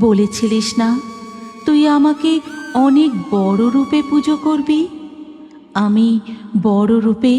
বলেছিলিস না তুই আমাকে অনেক বড় রূপে পুজো করবি। আমি বড় রূপে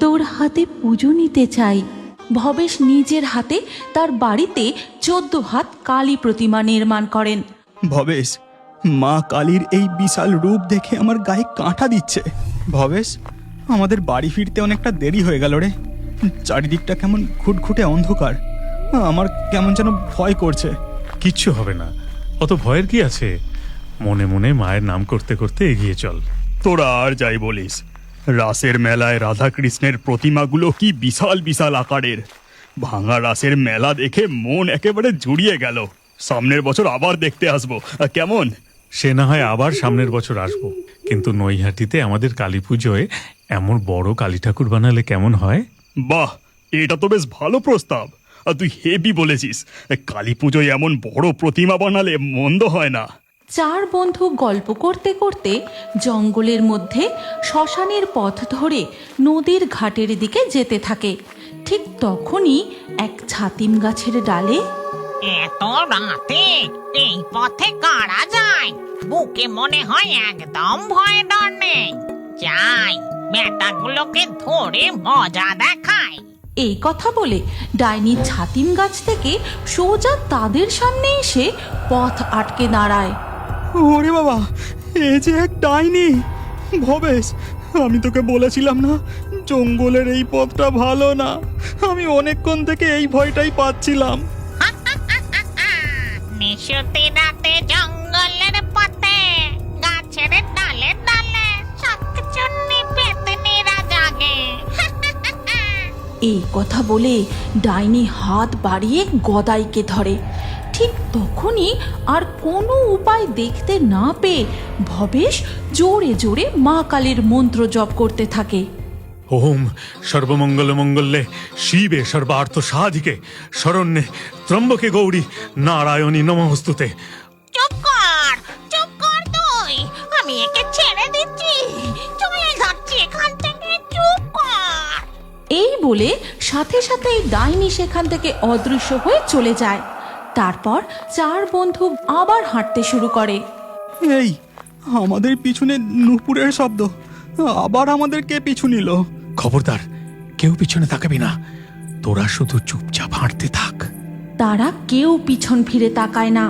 তোর হাতে পুজো নিতে চাই। ভবেশ নিজের হাতে তার বাড়িতে 14 হাত কালী প্রতিমা নির্মাণ করেন। ভবেশ, মা কালীর এই বিশাল রূপ দেখে আমার গায়ে কাঁটা দিচ্ছে। ভবেশ, আমাদের বাড়ি ফিরতে অনেকটা দেরি হয়ে গেল রে। চারিদিকটা কেমন ঘুটঘুটে অন্ধকার, আমার কেমন যেন ভয় করছে। কিচ্ছু হবে না, অত ভয়ের কি আছে? মনে মনে মায়ের নাম করতে করতে এগিয়ে চল। তোরা আর যাই বলিস, রাসের মেলায় রাধা কৃষ্ণের প্রতিমাগুলো কি বিশাল বিশাল আকারের। ভাঙা রাসের মেলা দেখে মন একেবারে জুড়িয়ে গেল। সামনের বছর আবার দেখতে আসবো, কেমন? সে না হয় আবার সামনের বছর আসবো, কিন্তু নৈহাটিতে আমাদের কালী পুজোয় এমন বড় কালী ঠাকুর বানালে কেমন হয়? বাহ, এটা তো বেশ ভালো প্রস্তাব। আর তুই হেভি বলেছিস। কালী পুজোয় এমন বড় প্রতিমা বানালে মন্দ হয় না। 4 বন্ধু গল্প করতে করতে জঙ্গলের মধ্যে শ্মশানের পথ ধরে নদীর ঘাটের দিকে যেতে থাকে। ঠিক তখনই এক ছাতিম গাছের ডালে এত রাতে এই পথে কারা যায়? বুকে মনে হয় একদম ভয় ডর নেই। যাই, বেটাগুলোকে ধরে মজা দেখায়। এই কথা বলে ডাইনি ছাতিম গাছ থেকে সোজা তাদের সামনে এসে পথ আটকে দাঁড়ায়। ওরে বাবা, এ যে এক ডাইনি! ভবেশ, আমি তোকে বলেছিলাম না জঙ্গলের এই পথটা ভালো না। আমি অনেকক্ষণ থেকে এই ভয়টাই পাচ্ছিলাম। নিশুতি রাতে জঙ্গলের পথে গাছের ডালে ডালে শাকচুন্নি পেতনিরা জাগে। এই কথা বলে ডাইনি হাত বাড়িয়ে গদাইকে ধরে। ঠিক তখনই আর কোনো উপায় দেখতে না পেয়ে ভবেশ জোরে জোরে মা কালীর মন্ত্র জপ করতে থাকে। ওম সর্বমঙ্গল মঙ্গলে শিবে সর্বার্থ সাধিকে শরণ্যে ত্রম্বকে গৌরী নারায়ণী নমস্তুতে। চুপ কর তুই, আমি একে ছেড়ে দিচ্ছি। চলে যাচ্ছি এখান থেকে, চুপ কর। এই বলে সাথে সাথেই ডাইনি সেখান থেকে অদৃশ্য হয়ে চলে যায়। তারপর 4 বন্ধু আবার হাঁটতে শুরু করে। এই, আমাদের পিছনে নূপুরের শব্দ। আবার আমাদের কে পিছু নিল? খবরদার, কেউ পিছনে তাকাবি না, তোরা শুধু চুপচাপ হাঁটতে থাক। তারা কেউ পিছন ফিরে তাকায় না।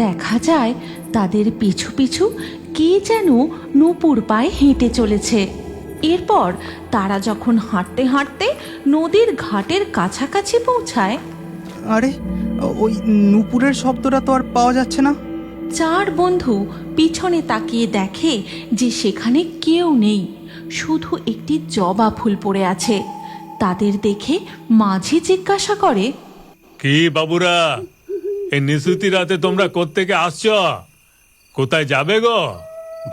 দেখা যায় তাদের পিছু পিছু কে যেন নূপুর পায়ে হেঁটে চলেছে। এরপর তারা যখন হাঁটতে হাঁটতে নদীর ঘাটের কাছাকাছি পৌঁছায়, আরে, ওই নূপুরের শব্দটা তো আর পাওয়া যাচ্ছে না। 4 বন্ধু পিছনে তাকিয়ে দেখে যে সেখানে কেউ নেই, শুধু একটি জবা ফুল পড়ে আছে। তাদের দেখে মাঝি জিজ্ঞাসা করে, কি বাবুরা, এই নিশুতি রাতে তোমরা কোত্থেকে আসছো? কোথায় যাবে গো?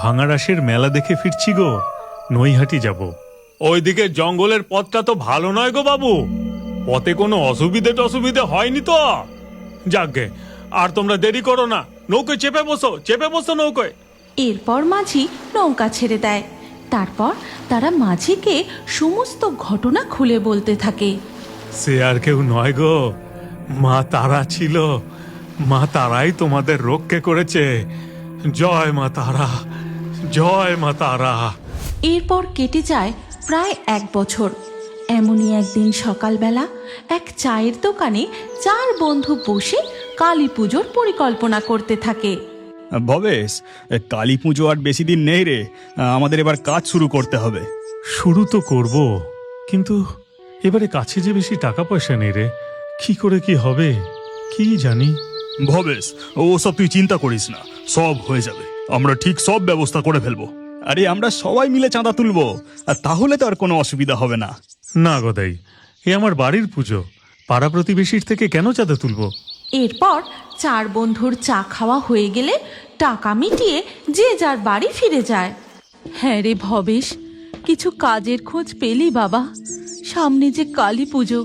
ভাঙা রাসের মেলা দেখে ফিরছি গো, নৈহাটি যাব। ওইদিকে জঙ্গলের পথটা তো ভালো নয় গো বাবু, পথে কোনো অসুবিধে হয়নি তো? যাকগে, আর তোমরা দেরি করো না, নৌকোয় চেপে বসো নৌকোয়। এরপর মাঝি নৌকা ছেড়ে দেয়। তারপর তারা মাঝিকে সমস্ত ঘটনা খুলে বলতে থাকে। সে আর কেউ নয় গো, মা তারা ছিল। মা তারাই তোমাদের রক্ষে করেছে। জয় মা তারা, জয় মা তারা। এরপর কেটে যায় প্রায় 1 বছর। এমনই একদিন সকালবেলা এক চায়ের দোকানে 4 বন্ধু বসে কালী পুজোর পরিকল্পনা করতে থাকে। ভবেশ, কালী পুজো আর বেশি দিন নেই রে। আমাদের এবার কাজ শুরু করতে হবে। শুরু তো করব, কিন্তু এবারে কাছে যে বেশি টাকা পয়সা নেই রে। কি করে কি হবে কি জানি। ভবেশ, ওসব তুই চিন্তা করিস না, সব হয়ে যাবে। আমরা ঠিক সব ব্যবস্থা করে ফেলবো। আরে, আমরা সবাই মিলে চাঁদা তুলবো, আর তাহলে তো আর কোনো অসুবিধা হবে না। না গদাই, এ আমার বাড়ির পুজো, পাড়া প্রতিবেশীর থেকে কেন চাঁদা তুলবো? এরপর 4 বন্ধুর চা খাওয়া হয়ে গেলে টাকা মিটিয়ে যে যার বাড়ি ফিরে যায়। হ্যাঁ রে ভবেশ, কিছু কাজের খোঁজ পেলি বাবা? সামনে যে কালী পুজো,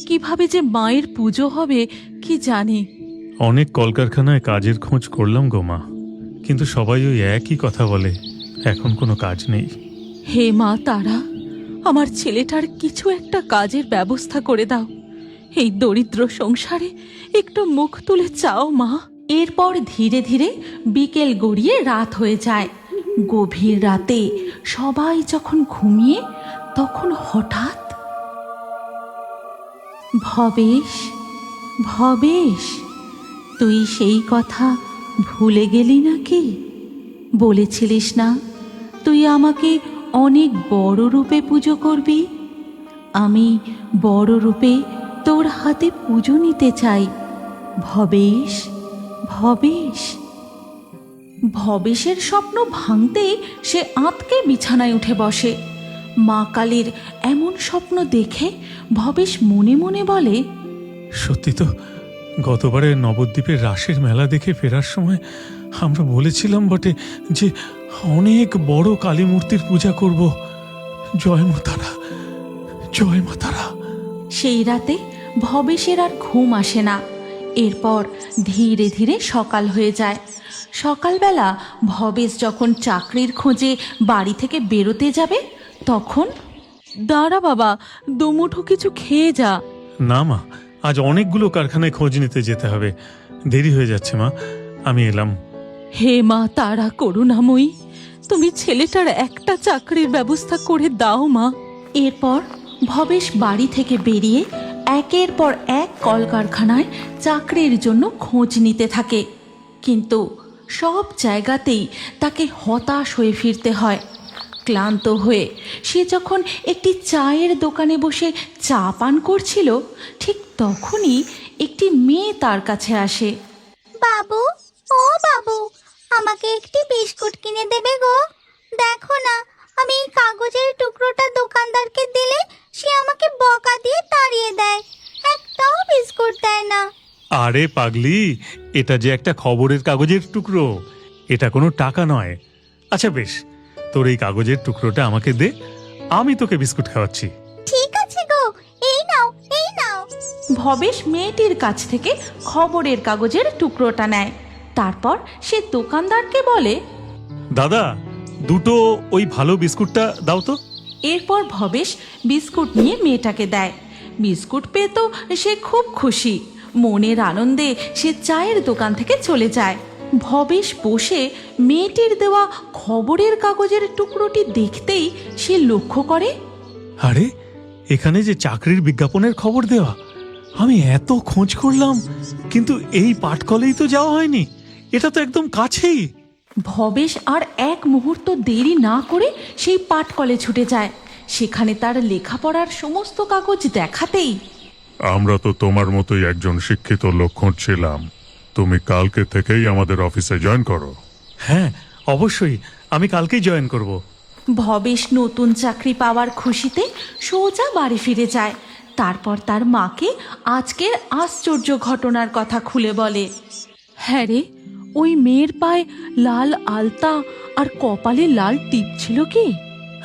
কিভাবে যে মায়ের পুজো হবে কি জানি। অনেক কলকারখানায় কাজের খোঁজ করলাম গো মা, কিন্তু সবাই ওই একই কথা বলে, এখন কোনো কাজ নেই। হে মা তারা, আমার ছেলেটার কিছু একটা কাজের ব্যবস্থা করে দাও। এই দরিদ্র সংসারে একটু মুখ তুলে চাও মা। এরপর ধীরে ধীরে বিকেল গড়িয়ে রাত হয়ে যায়। গভীর রাতে সবাই যখন ঘুমিয়ে, তখন হঠাৎ ভবেশ, ভবেশ, তুই সেই কথা ভুলে গেলি নাকি? বলেছিলিস না তুই আমাকে অনেক বড় রূপে পুজো করবি। আমি বড় রূপে তোর হাতে পুজো নিতে চাই ভবেশ, ভবেশ। ভবেশের স্বপ্ন ভাঙতেই সে আঁতকে বিছানায় উঠে বসে। মা কালীর এমন স্বপ্ন দেখে ভবেশ মনে মনে বলে, সত্যি তো, গতবারে নবদ্বীপের রাসের মেলা দেখে ফেরার সময় আমরা বলেছিলাম বটে যে অনেক বড় কালী মূর্তির পূজা করব। জয় মা তারা, জয় মা তারা। সেই রাতে ভবেশের আর ঘুম আসে না। এরপর ধীরে ধীরে সকাল হয়ে যায়। সকালবেলা ভবেশ যখন চাকরির খোঁজে বাড়ি থেকে বেরোতে যাবে, তখন দাঁড়া বাবা, দুমুঠো কিছু খেয়ে যা। না মা, আজ অনেকগুলো কারখানায় খোঁজ নিতে যেতে হবে, দেরি হয়ে যাচ্ছে মা, আমি এলাম। হে মা তারা করুণাময়ী, তুমি ছেলেটার একটা চাকরির ব্যবস্থা করে দাও মা। এরপর ভবেশ বাড়ি থেকে বেরিয়ে একের পর এক কলকারখানায় চাকরির জন্য খোঁজ নিতে থাকে, কিন্তু সব জায়গাতেই তাকে হতাশ হয়ে ফিরতে হয়। ক্লান্ত হয়ে সে যখন একটি চায়ের দোকানে বসে চা পান করছিল, ঠিক তখনই একটি মেয়ে তার কাছে আসে। বাবু, ও বাবু, আমাকে একটি বিস্কুট কিনে দেবে গো? দেখো না, আমি এই কাগজের টুকরোটা দোকানদারকে দিলে সে আমাকে বকা দিয়ে তাড়িয়ে দেয়, একটাও বিস্কুট দেয় না। আরে পাগলি, এটা যে একটা খবরের কাগজের টুকরো, এটা কোনো টাকা নয়। আচ্ছা বেশ, তোর এই কাগজের টুকরোটা আমাকে দে, আমি তোকে বিস্কুট খাওয়াচ্ছি। ঠিক আছে গো, এই নাও, এই নাও। ভবেশ মেয়েটির কাছ থেকে খবরের কাগজের টুকরোটা নেয়। তারপর সে দোকানদারকে বলে, দাদা, দুটো ওই ভালো বিস্কুটটা দাও তো। এরপর ভবেশ বিস্কুট নিয়ে মেয়েটাকে দেয়। বিস্কুট পেয়ে তো সে খুব খুশি। মনের আনন্দে সে চায়ের দোকান থেকে চলে যায়। ভবেশ বসে মেয়েটির দেওয়া খবরের কাগজের টুকরোটি দেখতেই সে লক্ষ্য করে, আরে, এখানে যে চাকরির বিজ্ঞাপনের খবর দেওয়া, আমি এত খোঁজ করলাম কিন্তু এই পাটকলেই তো যাওয়া হয়নি, এটা তো একদম কাছেই। ভবেশ আর এক মুহূর্ত দেরি না করে সেই পাটকলে ছুটে যায়। সেখানে তার লেখাপড়ার সমস্ত কাগজ দেখাতেই, আমরা তো তোমার মতোই একজন শিক্ষিত লোক খুঁজছিলাম, তুমি কালকে থেকেই আমাদের অফিসে জয়েন করো। হ্যাঁ, অবশ্যই, আমি কালকেই জয়েন করব। ভবেশ নতুন চাকরি পাওয়ার খুশিতে সোজা বাড়ি ফিরে যায়। তারপর তার মাকে আজকের আশ্চর্য ঘটনার কথা খুলে বলে। হ্যাঁ রে, ওই মেয়ের পায়ে লাল আলতা আর কপালে লাল টিপ ছিল কি?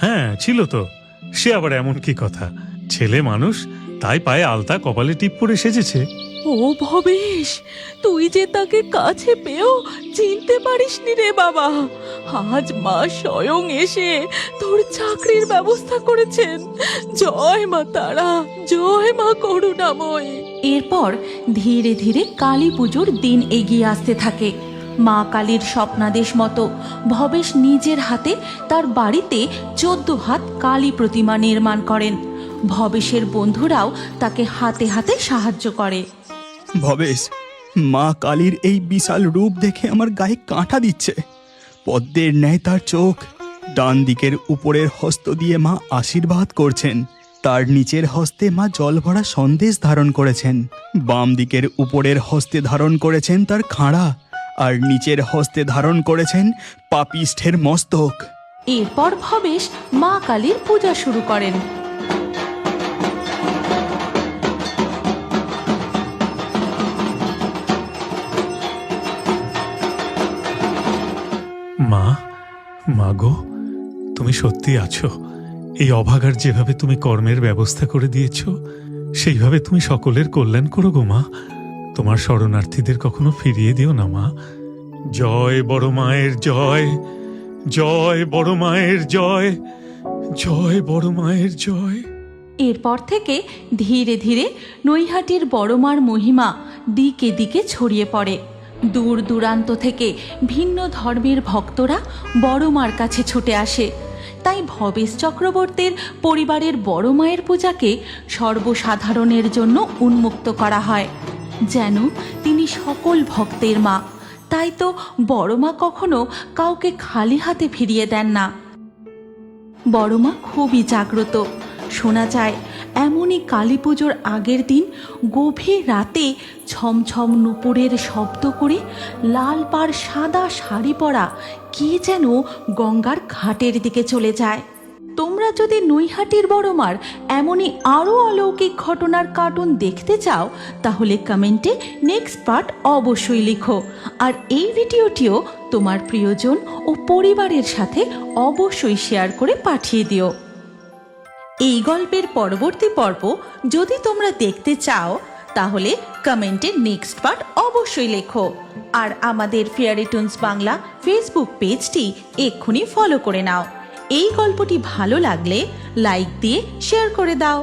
হ্যাঁ ছিল তো, সে আবার এমন কি কথা, ছেলে মানুষ, তাই পায়ে আলতা কপালে টিপ পরে সেজেছে। ও ভবেশ, তুই যে তাকে কাছে পেয়েও চিনতে পারিসনি রে বাবা। আজ মা স্বয়ং এসে তোর চাকরির ব্যবস্থা করেছেন। জয় মা তারা, জয় মা করুণাময়ী। এরপর ধীরে ধীরে কালী পুজোর দিন এগিয়ে আসতে থাকে। মা কালীর স্বপ্নাদেশ মতো ভবেশ নিজের হাতে তার বাড়িতে 14 হাত কালী প্রতিমা নির্মাণ করেন। ভবেশের বন্ধুরাও তাকে হাতে হাতে সাহায্য করে। ভবেশ, মা কালীর এই বিশাল রূপ দেখে আমার গায়ে কাঁটা দিচ্ছে। পদ্মের ন্যায় তার চোখ। ডান দিকের উপরের হস্ত দিয়ে মা আশীর্বাদ করছেন, তার নিচের হস্তে মা জল ভরা সন্দেশ ধারণ করেছেন। বাম দিকের উপরের হস্তে ধারণ করেছেন তার খাঁড়া, আর নিচের হস্তে ধারণ করেছেন পাপিষ্ঠের মস্তক। এরপর ভবেশ মা কালীর পূজা শুরু করেন। মা, মা গো, তুমি সত্যি আছো। এই অভাগার যেভাবে তুমি কর্মের ব্যবস্থা করে দিয়েছ, সেইভাবে তুমি সকলের কল্যাণ করো গো মা। তোমার শরণার্থীদের কখনো ফিরিয়ে দিও না মা। জয় বড় মায়ের জয়, জয় বড় মায়ের জয়, জয় বড় মায়ের জয়। এরপর থেকে ধীরে ধীরে নৈহাটির বড়মার মহিমা দিকে দিকে ছড়িয়ে পড়ে। দূর দূরান্ত থেকে ভিন্ন ধর্মের ভক্তরা বড় মার কাছে ছুটে আসে। তাই ভবেশ চক্রবর্তীর পরিবারের বড় মায়ের পূজাকে সর্বসাধারণের জন্য উন্মুক্ত করা হয়, যেন তিনি সকল ভক্তের মা। তাই তো বড় মা কখনো কাউকে খালি হাতে ফিরিয়ে দেন না। বড় মা খুবই জাগ্রত। শোনা যায় এমনই কালী পুজোর আগের দিন গভীর রাতে ছমছম নুপুরের শব্দ করে লাল পাড় সাদা শাড়ি পরা কে যেন গঙ্গার ঘাটের দিকে চলে যায়। তোমরা যদি নৈহাটির বড়মার এমনই আরও অলৌকিক ঘটনার কার্টুন দেখতে চাও, তাহলে কমেন্টে নেক্সট পার্ট অবশ্যই লিখো। আর এই ভিডিওটিও তোমার প্রিয়জন ও পরিবারের সাথে অবশ্যই শেয়ার করে পাঠিয়ে দিও। এই গল্পের পরবর্তী পর্ব যদি তোমরা দেখতে চাও, তাহলে কমেন্টে নেক্সট পার্ট অবশ্যই লেখো। আর আমাদের ফেয়ারি টুনস বাংলা ফেসবুক পেজটি এক্ষুনি ফলো করে নাও। এই গল্পটি ভালো লাগলে লাইক দিয়ে শেয়ার করে দাও।